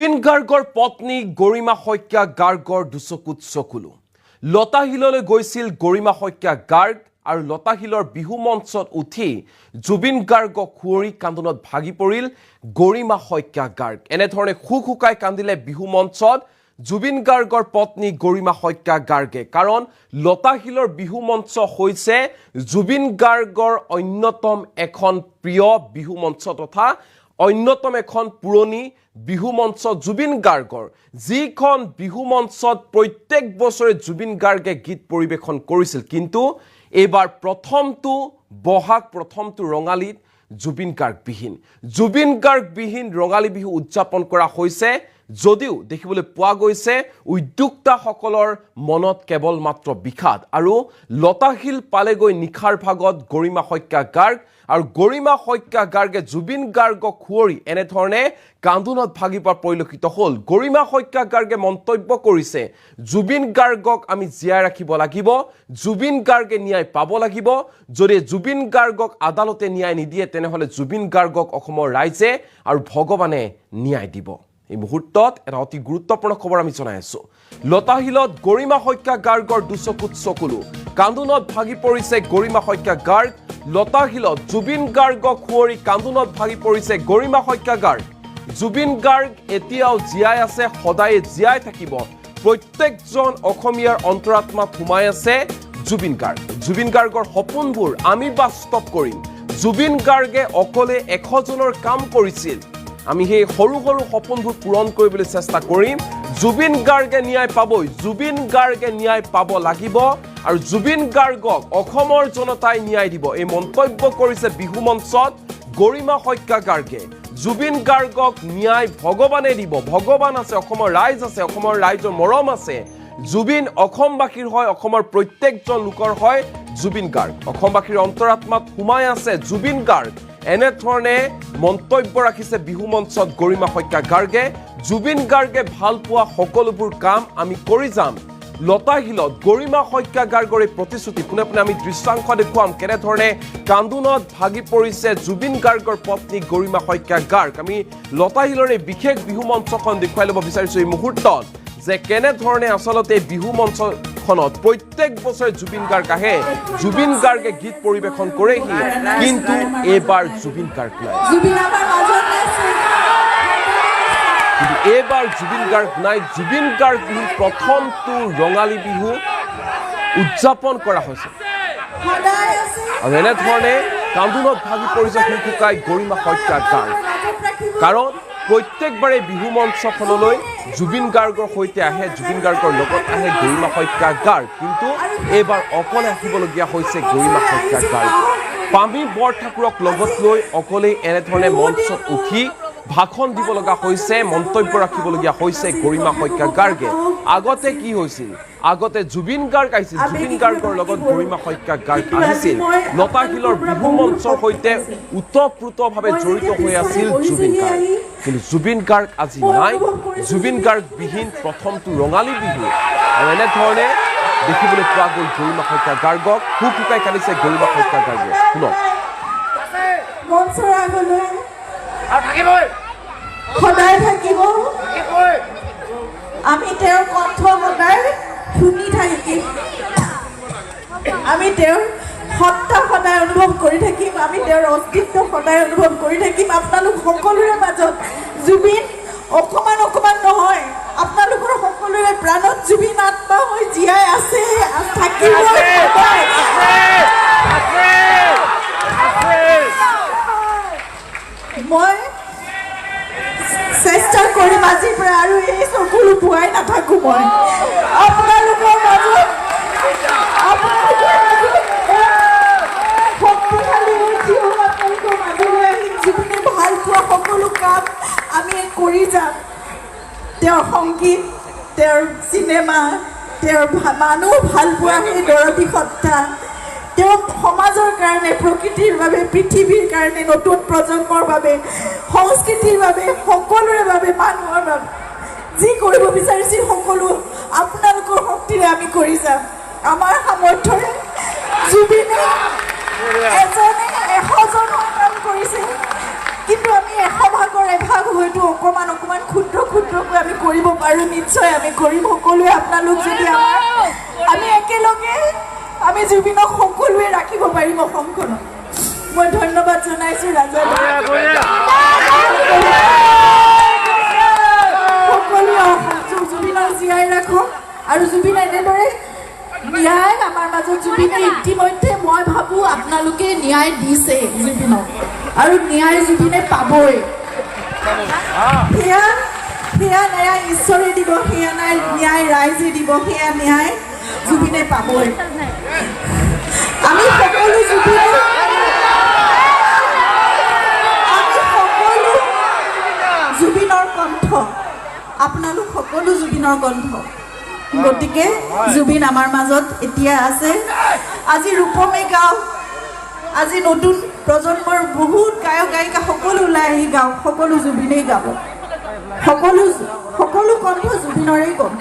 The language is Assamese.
জুবিন গাৰ্গৰ পত্নী গৰিমা শইকীয়া গাৰ্গৰ দুচকুত চকুলো লতাশিললৈ গৈছিল গৰিমা শইকীয়া গাৰ্গ আৰু লতাশিলৰ বিহু মঞ্চত উঠি জুবিন গাৰ্গক খুৱৰি কান্দোনত ভাগি পৰিল গৰিমা শইকীয়া গাৰ্গ এনেধৰণে খুকুকাই কান্দিলে বিহু মঞ্চত জুবিন গাৰ্গৰ পত্নী গৰিমা শইকীয়া গাৰ্গে কাৰণ লতাশিলৰ বিহু মঞ্চ হৈছে জুবিন গাৰ্গৰ অন্যতম এখন প্ৰিয় বিহু মঞ্চ তথা অন্যতম এখন পুৰণি বিহু মঞ্চ জুবিন গাৰ্গৰ যিখন বিহু মঞ্চত প্ৰত্যেক বছৰে জুবিন গাৰ্গে গীত পৰিবেশন কৰিছিল কিন্তু এবাৰ প্ৰথমটো ৰঙালীত জুবিন গাৰ্গ বিহীন ৰঙালী বিহু উদযাপন কৰা হৈছে যদিও দেখিবলৈ পোৱা গৈছে উদ্যোক্তাসকলৰ মনত কেৱল মাত্ৰ বিষাদ আৰু লতাশিল পালেগৈ নিখাৰ ভাগত গৰিমা শইকীয়া গাৰ্গ আৰু গৰিমা শইকীয়া গাৰ্গে জুবিন গাৰ্গক খুৱৰি এনেধৰণে কান্দোনত ভাগি পৰা পৰিলক্ষিত হ'ল গৰিমা শইকীয়া গাৰ্গে মন্তব্য কৰিছে জুবিন গাৰ্গক আমি জীয়াই ৰাখিব লাগিব জুবিন গাৰ্গে ন্যায় পাব লাগিব যদি জুবিন গাৰ্গক আদালতে ন্যায় নিদিয়ে তেনেহলে জুবিন গাৰ্গক অসমৰ ৰাইজে আৰু ভগৱানে ন্যায় দিব এই মুহূৰ্তত এটা অতি গুৰুত্বপূৰ্ণ খবৰ আমি জনাই আছো লতাশিলত গৰিমা শইকীয়া গাৰ্গৰ দুচকুত চকুলো কান্দোনত ভাগি পৰিছে গৰিমা শইকীয়া গাৰ্গ লতাশিলত জুবিন গাৰ্গক খুৱৰি কান্দোনত ভাগি পৰিছে গৰিমা শইকীয়া গাৰ্গ জুবিন গাৰ্গ এতিয়াও জীয়াই আছে সদায় জীয়াই থাকিব প্ৰত্যেকজন অসমীয়াৰ অন্তৰাত্মাত সোমাই আছে জুবিন গাৰ্গৰ সপোনবোৰ আমি বাস্তৱ কৰিম জুবিন গাৰ্গে অকলে 100 জনৰ কাম কৰিছিল আমি সেই সৰু সৰু সপোনবোৰ পূৰণ কৰিবলৈ চেষ্টা কৰিম জুবিন গাৰ্গে ন্যায় পাবই জুবিন গাৰ্গে ন্যায় পাব লাগিব আৰু জুবিন গাৰ্গক অসমৰ জনতাই ন্যায় দিব এই মন্তব্য কৰিছে বিহু মঞ্চত গৰিমা শইকীয়া গাৰ্গে জুবিন গাৰ্গক ন্যায় ভগৱানে দিব ভগৱান আছে অসমৰ ৰাইজ আছে অসমৰ ৰাইজৰ মৰম আছে জুবিন অসমবাসীৰ হয় অসমৰ প্ৰত্যেকজন লোকৰ হয় জুবিন গাৰ্গ অসমবাসীৰ অন্তৰাত্মাত সোমাই আছে জুবিন গাৰ্গ এনেধৰণে মন্তব্য ৰাখিছে বিহু মঞ্চত গৰিমা শইকীয়া গাৰ্গে জুবিন গাৰ্গে ভাল পোৱা সকলোবোৰ কাম আমি কৰি যাম লতাশিলত গৰিমা শইকীয়া গাৰ্গৰ এই প্ৰতিশ্ৰুতি পুনে পুনে আমি দৃশ্যাংশ দেখুৱাম কেনেধৰণে কান্দোনত ভাগি পৰিছে জুবিন গাৰ্গৰ পত্নী গৰিমা শইকীয়া গাৰ্গ আমি লতাশিলৰ এই বিশেষ বিহু মঞ্চখন দেখুৱাই ল'ব বিচাৰিছো এই মুহূৰ্তত যে কেনেধৰণে আচলতে বিহু মঞ্চখনত প্ৰত্যেক বছৰে জুবিন গাৰ্গ আহে জুবিন গাৰ্গে গীত পৰিবেশন কৰেহি কিন্তু এইবাৰ জুবিন গাৰ্গ নাই এইবাৰ জুবিন গাৰ্গ নাই জুবিন গাৰ্গ বিহু প্ৰথমটো ৰঙালী বিহু উদযাপন কৰা হৈছে আৰু এনেধৰণে কান্দোনত ভাগি পৰিছে খুকুকাই গৰিমা শইকীয়া গাৰ্গ কাৰণ প্ৰত্যেকবাৰে বিহু মঞ্চখনলৈ জুবিন গাৰ্গৰ সৈতে আহে জুবিন গাৰ্গৰ লগত আহে গৰিমা শইকীয়া গাৰ্গ কিন্তু এইবাৰ অকলে আহিবলগীয়া হৈছে গৰিমা শইকীয়া গাৰ্গ পামী বৰঠাকুৰক লগত লৈ অকলেই এনেধৰণে মঞ্চত উঠি ভাষণ দিব লগা হৈছে মন্তব্য ৰাখিবলগীয়া হৈছে গৰিমা শইকীয়া গাৰ্গে আগতে কি হৈছিল আগতে জুবিন গাৰ্গ আহিছিল জুবিন গাৰ্গৰ লগত গৰিমা শইকীয়া গাৰ্গ আহিছিল লতাশিলৰ বিহু মঞ্চৰ সৈতে ওতঃপ্ৰোতভাৱে জড়িত হৈ আছিল জুবিন গাৰ্গ কিন্তু জুবিন গাৰ্গ আজি নাই জুবিন গাৰ্গ বিহীন প্ৰথমটো ৰঙালী বিহু আৰু এনেধৰণে দেখিবলৈ পোৱা গ'ল গৰিমা শইকীয়া গাৰ্গক খুকুকাই কান্দিছে গৰিমা শইকীয়া গাৰ্গে শুনক সদায় থাকিব আমি তেওঁৰ কণ্ঠ সদায় শুনি থাকিম আমি তেওঁৰ সত্তা সদায় অনুভৱ কৰি থাকিম আমি তেওঁৰ অস্তিত্ব সদায় অনুভৱ কৰি থাকিম আপোনালোক সকলোৰে মাজত জুবিন অকণমান নহয় আপোনালোকৰ সকলোৰে প্ৰাণত জুবিন আত্মা হৈ জীয়াই আছে থাকিব মই চেষ্টা কৰিম আজিৰ পৰা আৰু এই চকুলো পোৱাই নাথাকো মই আপোনালোকৰ মাজত শক্তিশালী আপোনালোকৰ মাজলৈ আহিম জুবিনে ভাল পোৱা সকলো কাম আমি কৰি যাম তেওঁৰ সংগীত তেওঁৰ চিনেমা তেওঁৰ মানুহ ভাল পোৱা সেই দৰদী সত্তা তেওঁ সমাজৰ কাৰণে প্ৰকৃতিৰ বাবে পৃথিৱীৰ কাৰণে নতুন প্ৰজন্মৰ বাবে সংস্কৃতিৰ বাবে সকলোৰে বাবে মানুহৰ বাবে যি কৰিব বিচাৰিছিল সকলো আপোনালোকৰ শক্তিৰে আমি কৰি যাম আমাৰ সামৰ্থ্যৰে জুবিনে এজনে 100 জনৰ কাম কৰিছে কিন্তু আমি 100 ভাগৰ এভাগ হয়তো অকণমান ক্ষুদ্ৰকৈ আমি কৰিব পাৰোঁ নিশ্চয় আমি কৰিম সকলোৱে আপোনালোক যদি আমি একেলগে আমি জুবিনক সকলোৱে ৰাখিব পাৰিম অসমখনত মই ধন্যবাদ জনাইছোঁ ৰাজা সকলোৱে জুবিনক জীয়াই ৰাখক আৰু জুবিন এনেদৰে ন্যায় আমাৰ মাজত জুবিনে ইতিমধ্যে মই ভাবোঁ আপোনালোকে ন্যায় দিছে জুবিনক আৰু ন্যায় জুবিনে পাবই সেয়া ন্যায় ঈশ্বৰে দিব সেয়া ন্যায় ৰাইজে দিব সেয়া ন্যায় জুবিনে পাবই আমি সকলো জুবিনৰ কণ্ঠ আপোনালোক সকলো জুবিনৰ কণ্ঠ গতিকে জুবিন আমাৰ মাজত এতিয়া আছে আজি ৰূপমে গাওঁ আজি নতুন প্ৰজন্মৰ বহুত গায়ক গায়িকা সকলো ওলাই আহি গাওঁ সকলো জুবিনেই গাব সকলো কণ্ঠ জুবিনৰেই কণ্ঠ